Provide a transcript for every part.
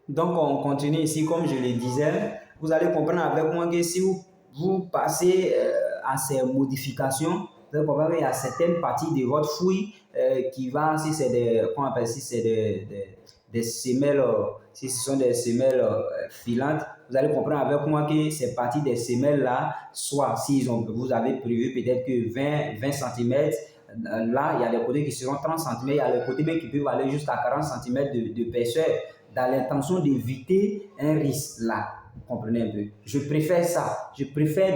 Donc, on continue ici, comme je le disais. Vous allez comprendre avec moi que si vous passez à ces modifications, vous allez comprendre qu'il y a certaines parties de votre fouille qui va, si c'est des, comment on appelle, si c'est des semelles, si ce sont des semelles filantes, vous allez comprendre avec moi que ces parties des semelles-là, soit si vous avez prévu peut-être que 20 cm, là, il y a des côtés qui seront 30 cm, il y a des côtés même qui peuvent aller jusqu'à 40 cm d'épaisseur, dans l'intention d'éviter un risque là. Vous comprenez un peu? Je préfère ça. Je préfère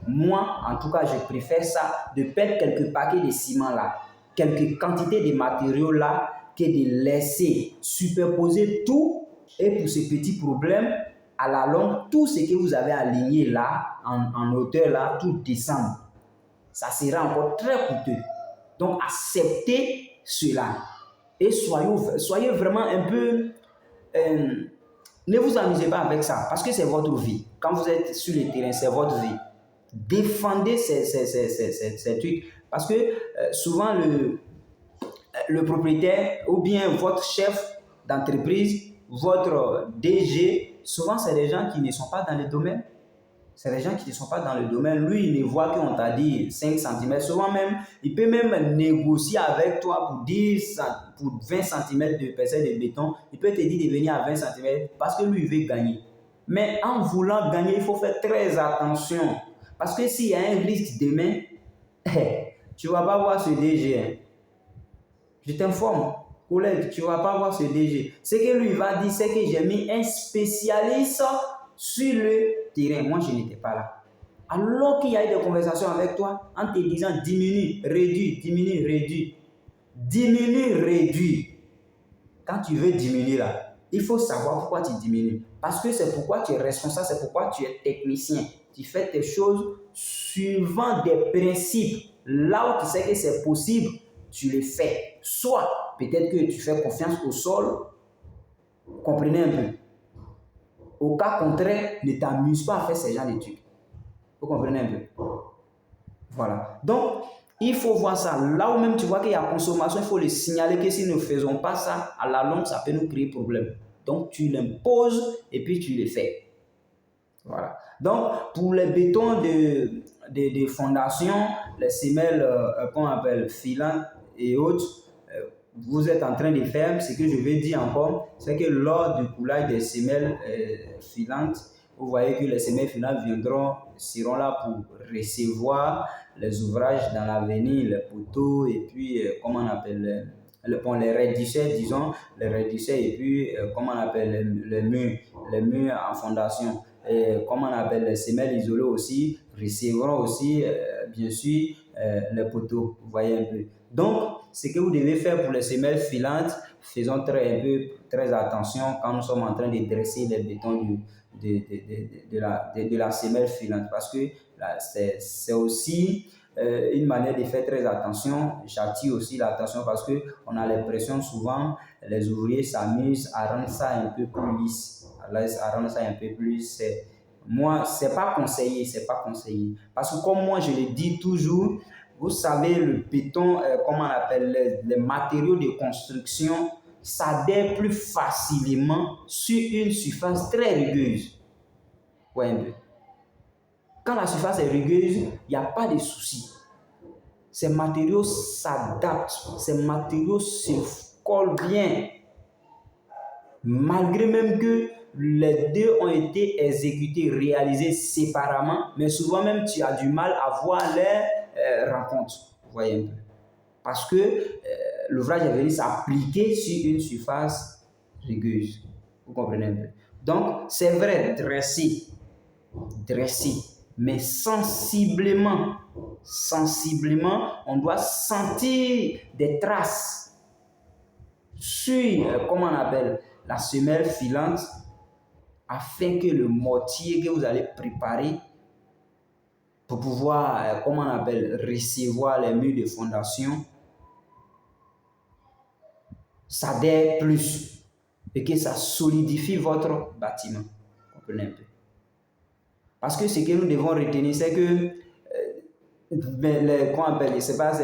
moi, en tout cas, je préfère ça, de perdre quelques paquets de ciment là, quelques quantités de matériaux là, que de laisser superposer tout et pour ce petit problème, à la longue, tout ce que vous avez aligné là, en hauteur là, tout descend. Ça sera encore très coûteux. Donc, acceptez cela et soyez vraiment un peu... ne vous amusez pas avec ça parce que c'est votre vie. Quand vous êtes sur le terrain, c'est votre vie. Défendez ces trucs parce que souvent le propriétaire ou bien votre chef d'entreprise, votre DG, souvent c'est des gens qui ne sont pas dans le domaine. C'est les gens qui ne sont pas dans le domaine. Lui, il ne voit qu'on t'a dit 5 cm. Souvent même, il peut même négocier avec toi pour 20 cm d'épaisseur de béton. Il peut te dire de venir à 20 cm parce que lui, il veut gagner. Mais en voulant gagner, il faut faire très attention. Parce que s'il y a un risque demain, tu ne vas pas voir ce DG. Je t'informe, collègue, tu ne vas pas voir ce DG. Ce que lui va dire, c'est que j'ai mis un spécialiste sur le terrain. Moi, je n'étais pas là. Alors qu'il y a eu des conversations avec toi en te disant diminue, réduis, diminue, réduis. Diminue, réduis. Quand tu veux diminuer là, il faut savoir pourquoi tu diminues. Parce que c'est pourquoi tu es responsable, c'est pourquoi tu es technicien. Tu fais tes choses suivant des principes. Là où tu sais que c'est possible, tu le fais. Soit peut-être que tu fais confiance au sol, comprenez un peu. Au cas contraire, ne t'amuse pas à faire ce genre de trucs. Vous comprenez un peu? Voilà. Donc, il faut voir ça. Là où même tu vois qu'il y a consommation, il faut le signaler que si nous ne faisons pas ça, à la longue, ça peut nous créer problème. Donc, tu l'imposes et puis tu le fais. Voilà. Donc, pour les bétons de fondation, les semelles qu'on appelle filantes et autres, vous êtes en train de faire, ce que je vais dire encore, c'est que lors du coulage des semelles filantes, vous voyez que les semelles filantes seront là pour recevoir les ouvrages dans l'avenir, les poteaux et puis, comment on appelle, les réducteurs, disons, les réducteurs et puis, comment on appelle, les murs en fondation. Comment on appelle, les semelles isolées aussi, recevront aussi, bien sûr, les poteaux, vous voyez un peu. Donc, ce que vous devez faire pour les semelles filantes, faisons très attention quand nous sommes en train de dresser les bétons de la semelle filante parce que c'est aussi une manière de faire très attention. J'attire aussi l'attention parce qu'on a l'impression souvent les ouvriers s'amusent à rendre ça un peu plus lisse, à rendre ça un peu plus... Moi, c'est pas conseillé, c'est pas conseillé. Parce que comme moi, je le dis toujours, vous savez, le béton, comment on appelle, les matériaux de construction s'adhèrent plus facilement sur une surface très rugueuse. Ouais, quand la surface est rugueuse, il n'y a pas de souci. Ces matériaux s'adaptent, ces matériaux se collent bien. Malgré même que les deux ont été exécutés, réalisés séparément, mais souvent même tu as du mal à voir les rencontres. Vous voyez un peu. Parce que l'ouvrage est venu s'appliquer sur une surface rugueuse. Vous comprenez un peu. Donc, c'est vrai, dresser, mais sensiblement, on doit sentir des traces sur, comment on appelle, la semelle filante, afin que le mortier que vous allez préparer pour pouvoir, comment on appelle, recevoir les murs de fondation, s'adhère plus et que ça solidifie votre bâtiment. Vous comprenez un peu. Parce que ce que nous devons retenir, c'est que comment on appelle, c'est pas,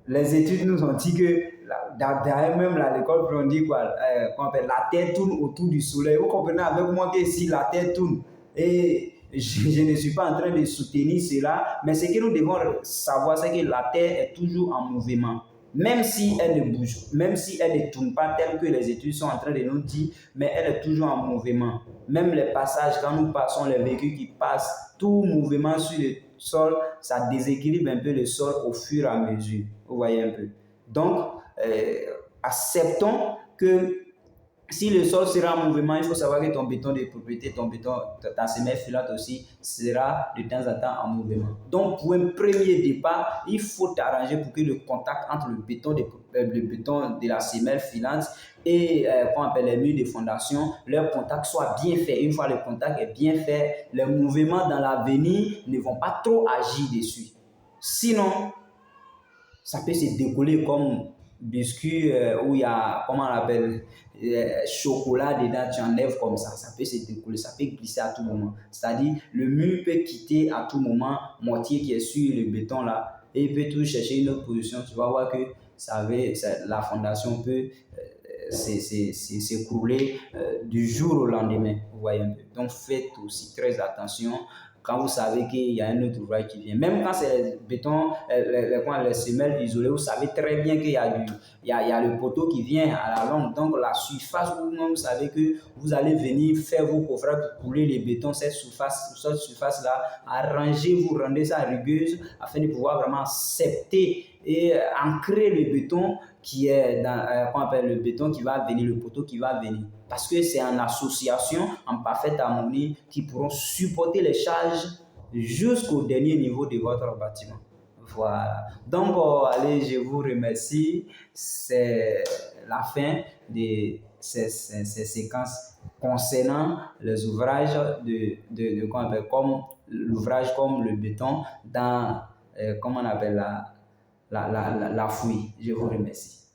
les études nous ont dit que D'ailleurs, même à l'école, on dit quoi, la Terre tourne autour du Soleil. Vous comprenez avec moi que si la Terre tourne, et je ne suis pas en train de soutenir cela, mais ce que nous devons savoir, c'est que la Terre est toujours en mouvement. Même si elle ne bouge, même si elle ne tourne pas tel que les études sont en train de nous dire, mais elle est toujours en mouvement. Même les passages, quand nous passons, les véhicules qui passent, tout mouvement sur le sol, ça déséquilibre un peu le sol au fur et à mesure. Vous voyez un peu. Donc, acceptons que si le sol sera en mouvement, il faut savoir que ton béton de propriété, ta semelle filante aussi sera de temps en temps en mouvement. Donc, pour un premier départ, il faut t'arranger pour que le contact entre le béton de la semelle filante et qu'on appelle les murs de fondation, leur contact soit bien fait. Une fois le contact est bien fait, les mouvements dans l'avenir ne vont pas trop agir dessus. Sinon, ça peut se décoller comme biscuit où il y a, comment on appelle, chocolat dedans, tu enlèves comme ça peut se décoller, ça peut glisser à tout moment. C'est-à-dire, le mur peut quitter à tout moment, moitié qui est sur le béton là, et il peut toujours chercher une autre position. Tu vas voir que la fondation peut s'écrouler du jour au lendemain. Vous voyez un peu. Donc, faites aussi très attention quand vous savez qu'il y a un autre ouvrage qui vient. Même quand c'est le béton, les semelles isolées, vous savez très bien qu'il y a le poteau qui vient à la longue. Donc, la surface, vous savez que vous allez venir faire vos coffrages pour couler les bétons, cette surface-là, arrangez-vous, rendez ça rugueuse afin de pouvoir vraiment accepter et ancrer le béton qui est dans, qu'on appelle le béton qui va venir, le poteau qui va venir. Parce que c'est en association, en parfaite harmonie, qui pourront supporter les charges jusqu'au dernier niveau de votre bâtiment. Voilà. Donc, allez, je vous remercie. C'est la fin de ces séquences concernant les ouvrages comme l'ouvrage comme le béton dans, comment on appelle la fouille. Je vous remercie.